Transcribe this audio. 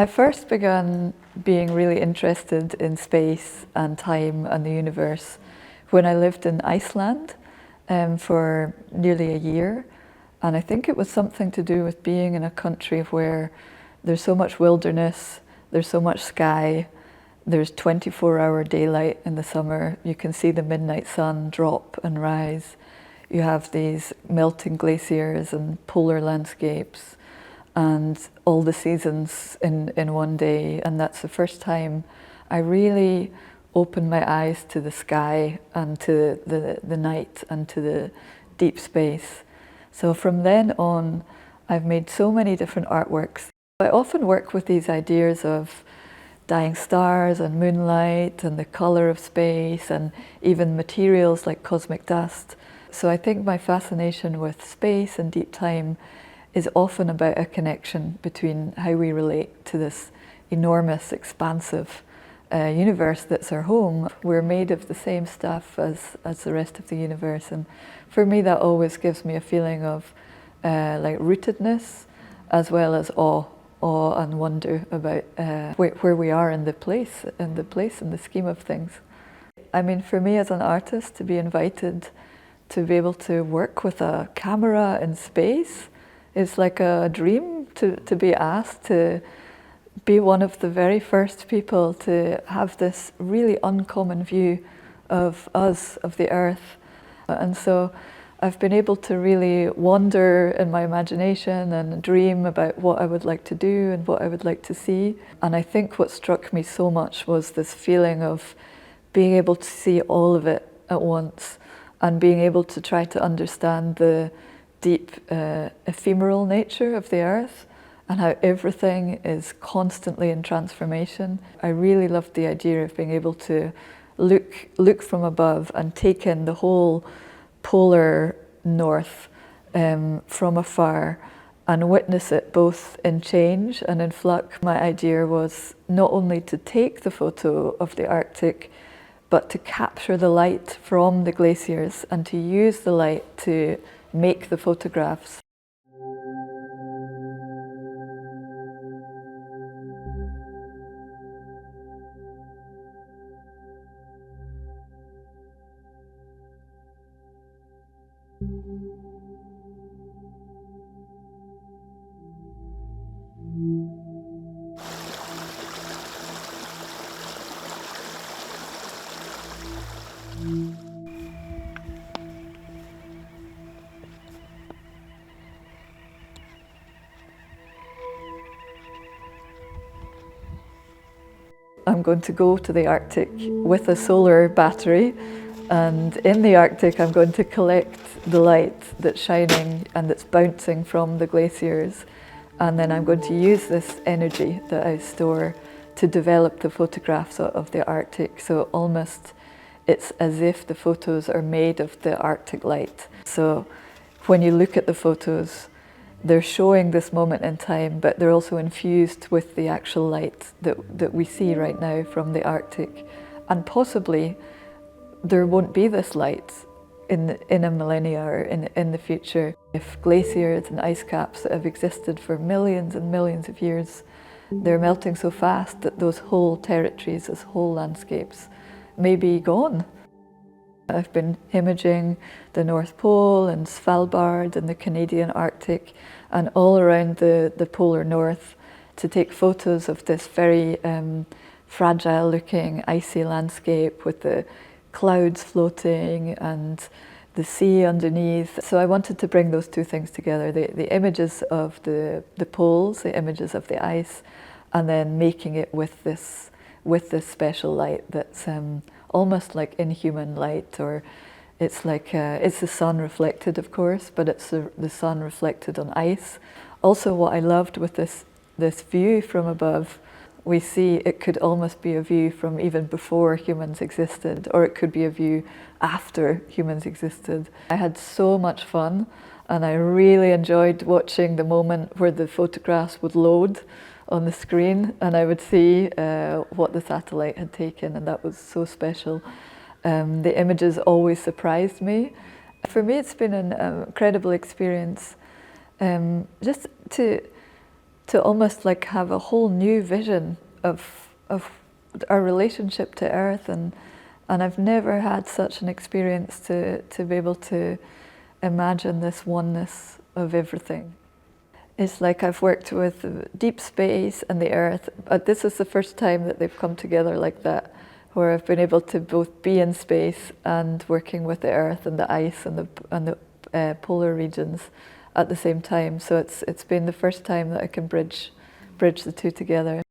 I first began being really interested in space and time and the universe when I lived in Iceland for nearly a year. And I think it was something to do with being in a country where there's so much wilderness, there's so much sky, there's 24-hour daylight in the summer. You can see the midnight sun drop and rise. You have these melting glaciers and polar landscapes and all the seasons in one day. And that's the first time I really opened my eyes to the sky and to the night and to the deep space. So from then on, I've made so many different artworks. I often work with these ideas of dying stars and moonlight and the color of space and even materials like cosmic dust. So I think my fascination with space and deep time is often about a connection between how we relate to this enormous, expansive universe that's our home. We're made of the same stuff as the rest of the universe, and for me that always gives me a feeling of like rootedness as well as awe and wonder about where we are in the place in the scheme of things. I mean, for me as an artist, to be invited to be able to work with a camera in space is like a dream. To be asked to be one of the very first people to have this really uncommon view of us, of the Earth. And so I've been able to really wander in my imagination and dream about what I would like to do and what I would like to see. And I think what struck me so much was this feeling of being able to see all of it at once and being able to try to understand the deep ephemeral nature of the Earth and how everything is constantly in transformation. I really loved the idea of being able to look from above and take in the whole polar north from afar and witness it both in change and in flux. My idea was not only to take the photo of the Arctic, but to capture the light from the glaciers and to use the light to make the photographs. I'm going to go to the Arctic with a solar battery, and in the Arctic I'm going to collect the light that's shining and that's bouncing from the glaciers, and then I'm going to use this energy that I store to develop the photographs of the Arctic. So almost it's as if the photos are made of the Arctic light. So when you look at the photos, they're showing this moment in time, but they're also infused with the actual light that we see right now from the Arctic. And possibly there won't be this light in a millennia or in the future. If glaciers and ice caps that have existed for millions and millions of years, they're melting so fast that those whole territories, those whole landscapes may be gone. I've been imaging the North Pole and Svalbard and the Canadian Arctic and all around the polar north to take photos of this very fragile looking icy landscape with the clouds floating and the sea underneath. So I wanted to bring those two things together, the images of the poles, the images of the ice, and then making it with this special light that's almost like inhuman light, or it's like it's the sun reflected, of course, but it's the sun reflected on ice. Also, what I loved with this view from above, we see it could almost be a view from even before humans existed, or it could be a view after humans existed. I had so much fun, and I really enjoyed watching the moment where the photographs would load on the screen and I would see what the satellite had taken, and that was so special. The images always surprised me. For me, it's been an incredible experience just to to almost like have a whole new vision of our relationship to Earth, and I've never had such an experience to be able to imagine this oneness of everything. It's like I've worked with deep space and the Earth, but this is the first time that they've come together like that, where I've been able to both be in space and working with the Earth and the ice and the polar regions at the same time. So it's been the first time that I can bridge the two together.